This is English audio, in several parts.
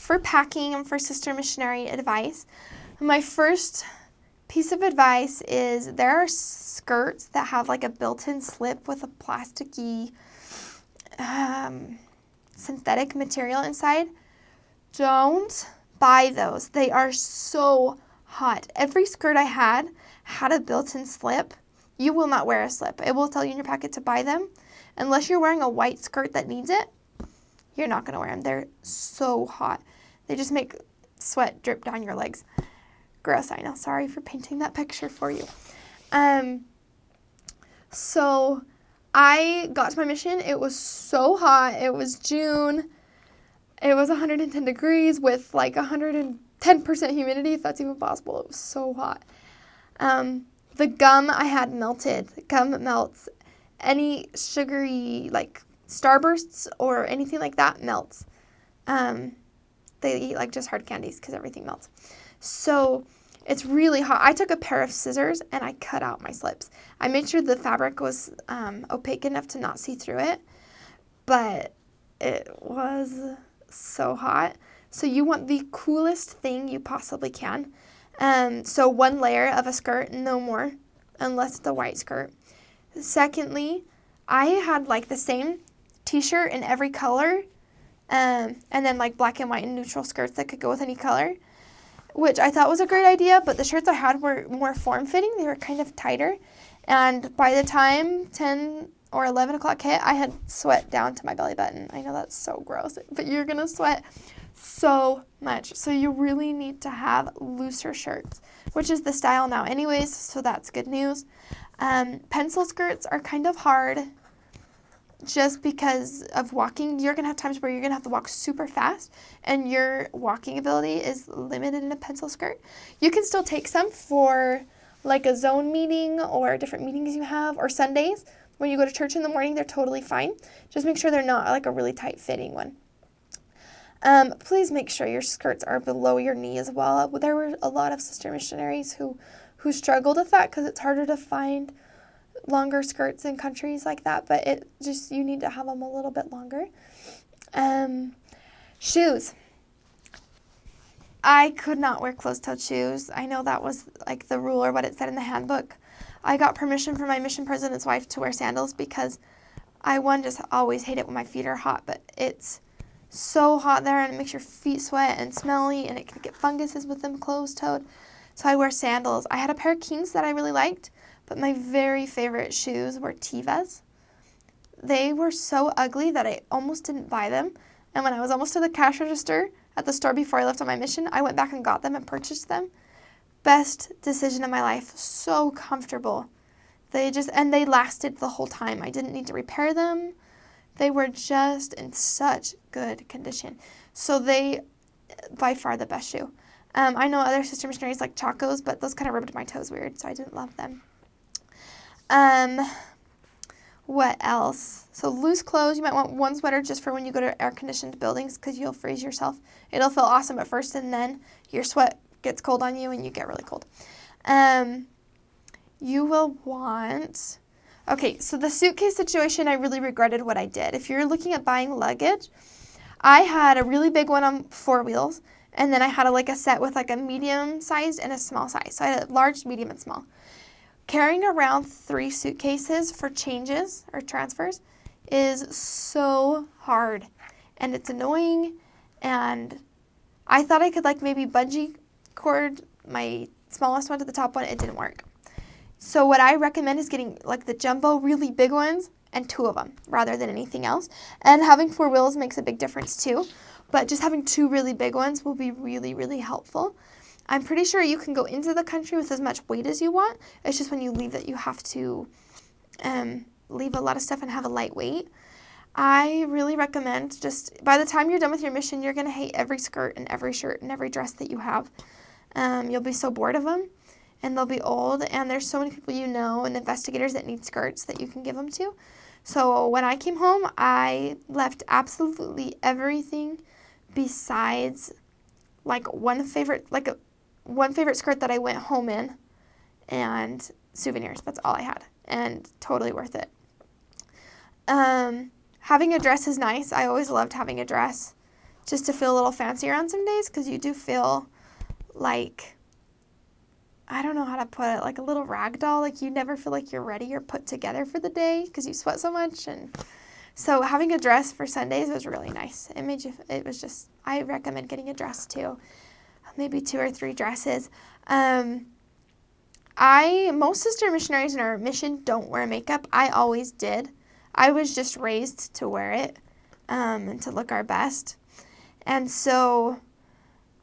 for packing and for sister missionary advice, my first piece of advice is there are skirts that have like a built-in slip with a plasticky synthetic material inside. Don't buy those. They are so hot. Every skirt I had a built-in slip. You will not wear a slip. It will tell you in your packet to buy them. Unless you're wearing a white skirt that needs it, you're not going to wear them. They're so hot. They just make sweat drip down your legs. Gross, I know. Sorry for painting that picture for you. So I got to my mission. It was so hot. It was June. It was 110 degrees with like 110% humidity, if that's even possible. It was so hot. The gum I had melted. Gum melts. Any sugary, like Starbursts or anything like that melts. They eat like just hard candies because everything melts. So it's really hot. I took a pair of scissors and I cut out my slips. I made sure the fabric was opaque enough to not see through it, but it was so hot. So you want the coolest thing you possibly can. So one layer of a skirt, no more, unless it's a white skirt. Secondly, I had like the same t-shirt in every color, and then like black and white and neutral skirts that could go with any color, which I thought was a great idea, but the shirts I had were more form-fitting. They were kind of tighter, and by the time 10 or 11 o'clock hit, I had sweat down to my belly button. I know that's so gross, but you're going to sweat so much. So you really need to have looser shirts, which is the style now anyways, so that's good news. Pencil skirts are kind of hard just because of walking. You're going to have times where you're going to have to walk super fast, and your walking ability is limited in a pencil skirt. You can still take some for like a zone meeting or different meetings you have, or Sundays when you go to church in the morning. They're totally fine. Just make sure they're not like a really tight fitting one. Please make sure your skirts are below your knee as well. There were a lot of sister missionaries who struggled with that because it's harder to find longer skirts in countries like that, but you need to have them a little bit longer. Shoes. I could not wear closed-toed shoes. I know that was like the rule or what it said in the handbook. I got permission from my mission president's wife to wear sandals because I just always hate it when my feet are hot, but it's so hot there and it makes your feet sweat and smelly, and it can get funguses with them closed-toed. So I wear sandals. I had a pair of Keens that I really liked, but my very favorite shoes were Tevas. They were so ugly that I almost didn't buy them. And when I was almost to the cash register at the store before I left on my mission, I went back and got them and purchased them. Best decision of my life. So comfortable. They lasted the whole time. I didn't need to repair them. They were just in such good condition. So they, by far, the best shoe. I know other sister missionaries like Chacos, but those kind of rubbed my toes weird, so I didn't love them. What else? So loose clothes. You might want one sweater just for when you go to air-conditioned buildings because you'll freeze yourself. It'll feel awesome at first, and then your sweat gets cold on you and you get really cold. You will want... Okay, so the suitcase situation, I really regretted what I did. If you're looking at buying luggage, I had a really big one on 4 wheels, and then I had a set with like a medium size and a small size. So I had a large, medium, and small. Carrying around 3 suitcases for changes or transfers is so hard, and it's annoying, and I thought I could maybe bungee cord my smallest one to the top one. It didn't work. So what I recommend is getting the jumbo really big ones and 2 of them rather than anything else. And having 4 wheels makes a big difference too, but just having 2 really big ones will be really, really helpful. I'm pretty sure you can go into the country with as much weight as you want. It's just when you leave that you have to leave a lot of stuff and have a light weight. I really recommend just by the time you're done with your mission, you're going to hate every skirt and every shirt and every dress that you have. You'll be so bored of them, and they'll be old, and there's so many people you know and investigators that need skirts that you can give them to. So when I came home, I left absolutely everything besides one favorite skirt that I went home in and souvenirs. That's all I had, and totally worth it. Having a dress is nice. I always loved having a dress. just to feel a little fancier on some days, because you do feel like, I don't know how to put it, like a little rag doll. Like you never feel like you're ready or put together for the day because you sweat so much. And so having a dress for Sundays was really nice. I recommend getting a dress too. Maybe 2 or 3 dresses. Most sister missionaries in our mission don't wear makeup. I always did. I was just raised to wear it and to look our best. And so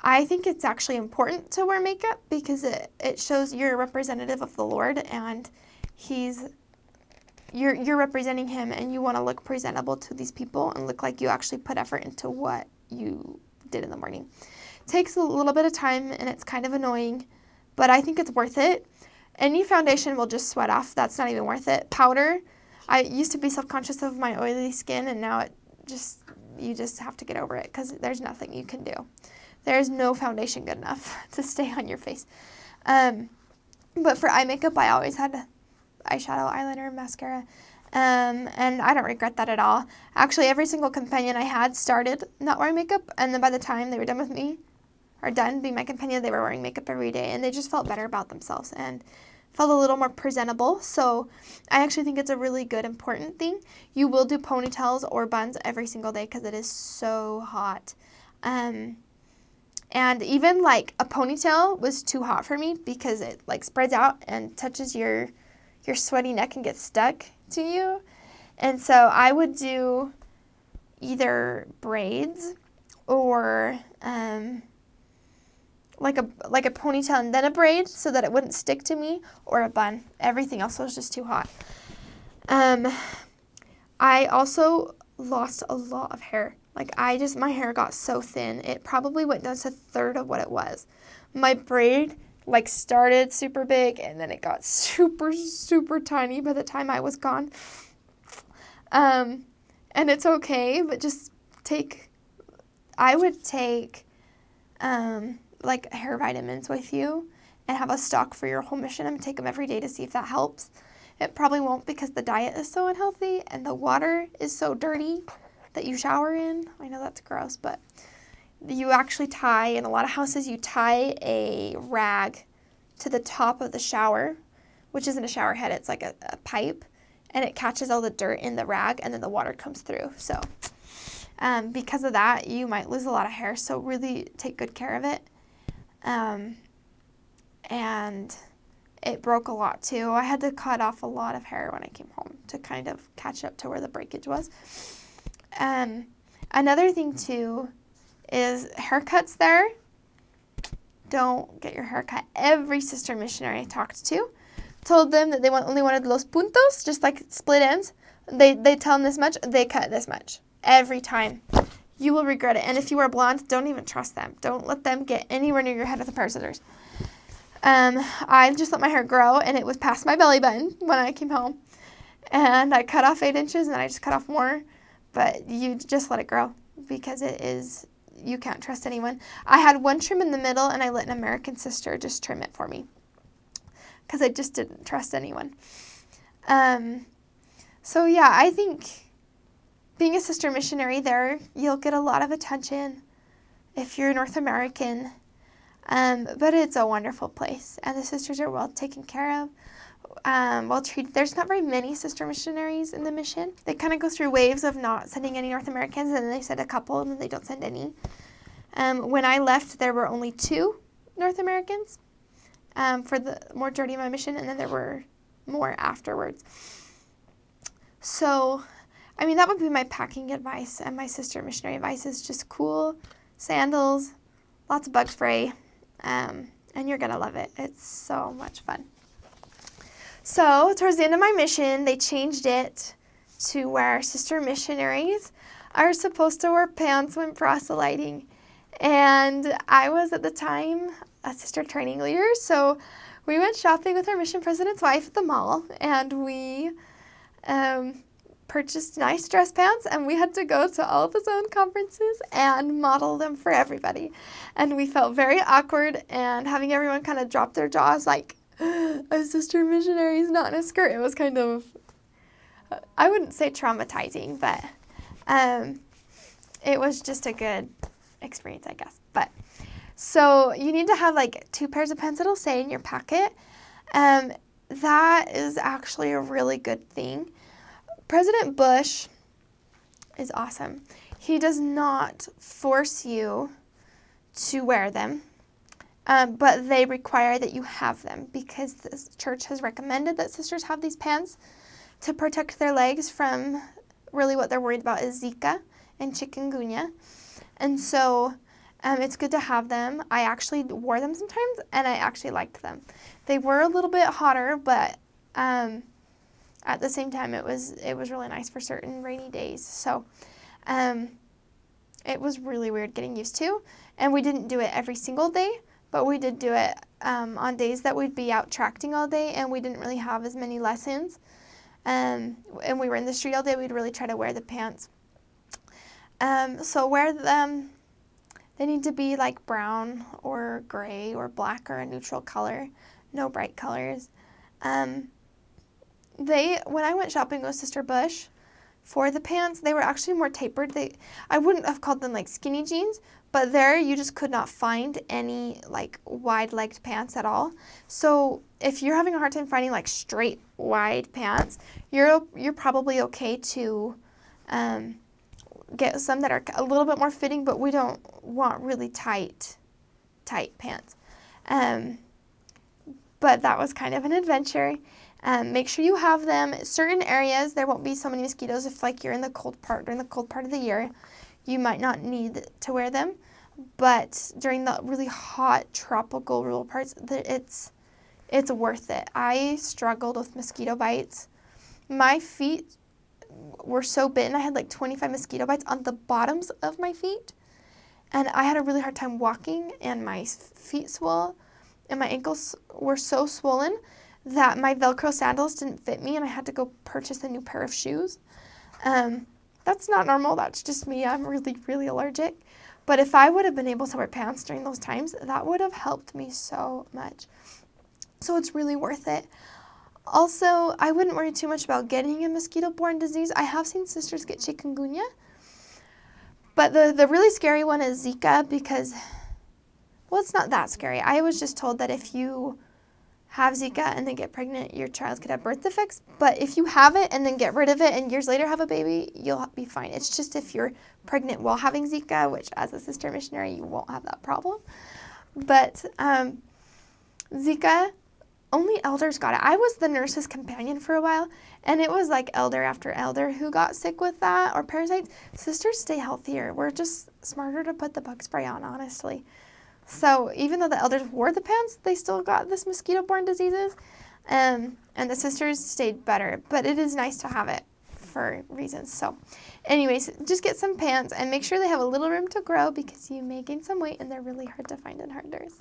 I think it's actually important to wear makeup because it shows you're a representative of the Lord, and you're representing him, and you want to look presentable to these people and look like you actually put effort into what you did in the morning. It takes a little bit of time, and it's kind of annoying, but I think it's worth it. Any foundation will just sweat off. That's not even worth it. Powder, I used to be self-conscious of my oily skin, and now you just have to get over it because there's nothing you can do. There's no foundation good enough to stay on your face. But for eye makeup, I always had eyeshadow, eyeliner, mascara, and I don't regret that at all. Actually, every single companion I had started not wearing makeup, and then by the time they were done with me, or done being my companion, they were wearing makeup every day, and they just felt better about themselves and felt a little more presentable. So I actually think it's a really good, important thing. You will do ponytails or buns every single day because it is so hot. And even like a ponytail was too hot for me because it like spreads out and touches your sweaty neck and gets stuck to you. And so I would do either braids or like a ponytail and then a braid so that it wouldn't stick to me, or a bun. Everything else was just too hot. I also lost a lot of hair. My hair got so thin. It probably went down to a third of what it was. My braid started super big, and then it got super, super tiny by the time I was gone. And it's okay, but I would take hair vitamins with you and have a stock for your whole mission and take them every day to see if that helps. It probably won't because the diet is so unhealthy and the water is so dirty that you shower in. I know that's gross, but you actually tie, in a lot of houses, you tie a rag to the top of the shower, which isn't a shower head, it's like a pipe, and it catches all the dirt in the rag, and then the water comes through. So because of that, you might lose a lot of hair, so really take good care of it. And it broke a lot too. I had to cut off a lot of hair when I came home to kind of catch up to where the breakage was. Another thing too is haircuts there. Don't get your hair cut. Every sister missionary I talked to told them that they only wanted los puntos, just like split ends. They tell them this much, they cut this much. Every time. You will regret it. And if you are blonde, don't even trust them. Don't let them get anywhere near your head with a pair of scissors. I just let my hair grow, and it was past my belly button when I came home. And I cut off 8 inches, and then I just cut off more. But you just let it grow because you can't trust anyone. I had one trim in the middle, and I let an American sister just trim it for me because I just didn't trust anyone. So yeah, I think being a sister missionary there, you'll get a lot of attention if you're North American. But it's a wonderful place, and the sisters are well taken care of. Well treated. There's not very many sister missionaries in the mission. They kind of go through waves of not sending any North Americans, and then they send a couple, and then they don't send any. When I left, there were only 2 North Americans for the majority of my mission, and then there were more afterwards. So, I mean, that would be my packing advice, and my sister missionary advice is just cool sandals, lots of bug spray, and you're going to love it. It's so much fun. So, towards the end of my mission, they changed it to where sister missionaries are supposed to wear pants when proselyting. And I was, at the time, a sister training leader, so we went shopping with our mission president's wife at the mall, and we purchased nice dress pants, and we had to go to all the zone conferences and model them for everybody. And we felt very awkward, and having everyone kind of drop their jaws like, a sister missionary is not in a skirt. It was kind of, I wouldn't say traumatizing, but it was just a good experience, I guess. But so you need to have like 2 pairs of pants that'll say in your packet. That is actually a really good thing. President Bush is awesome. He does not force you to wear them, but they require that you have them because the church has recommended that sisters have these pants to protect their legs from really what they're worried about is Zika and chikungunya. And so it's good to have them. I actually wore them sometimes, and I actually liked them. They were a little bit hotter, but at the same time, it was really nice for certain rainy days. So it was really weird getting used to, and we didn't do it every single day, but we did do it on days that we'd be out tracting all day, and we didn't really have as many lessons. And we were in the street all day, we'd really try to wear the pants. So wear them. They need to be like brown or gray or black or a neutral color, no bright colors. When I went shopping with Sister Bush for the pants, they were actually more tapered. I wouldn't have called them like skinny jeans, but there you just could not find any like wide-legged pants at all. So if you're having a hard time finding like straight wide pants, you're probably okay to get some that are a little bit more fitting, but we don't want really tight pants. But that was kind of an adventure. Make sure you have them. Certain areas, there won't be so many mosquitoes. If like you're in the cold part, during the cold part of the year, you might not need to wear them. But during the really hot tropical rural parts, it's worth it. I struggled with mosquito bites. My feet were so bitten. I had like 25 mosquito bites on the bottoms of my feet. And I had a really hard time walking, and my feet swelled, and my ankles were so swollen that my Velcro sandals didn't fit me, and I had to go purchase a new pair of shoes. That's not normal. That's just me. I'm really, really allergic. But if I would have been able to wear pants during those times, that would have helped me so much. So it's really worth it. Also, I wouldn't worry too much about getting a mosquito-borne disease. I have seen sisters get chikungunya. But the really scary one is Zika because, well, it's not that scary. I was just told that if you have Zika and then get pregnant, your child could have birth defects. But if you have it and then get rid of it and years later have a baby, you'll be fine. It's just if you're pregnant while having Zika, which as a sister missionary, you won't have that problem. But Zika, only elders got it. I was the nurse's companion for a while, and it was like elder after elder who got sick with that or parasites. Sisters stay healthier. We're just smarter to put the bug spray on, honestly. So even though the elders wore the pants, they still got this mosquito-borne diseases, and the sisters stayed better. But it is nice to have it for reasons. So anyways, just get some pants and make sure they have a little room to grow because you may gain some weight and they're really hard to find in Honduras.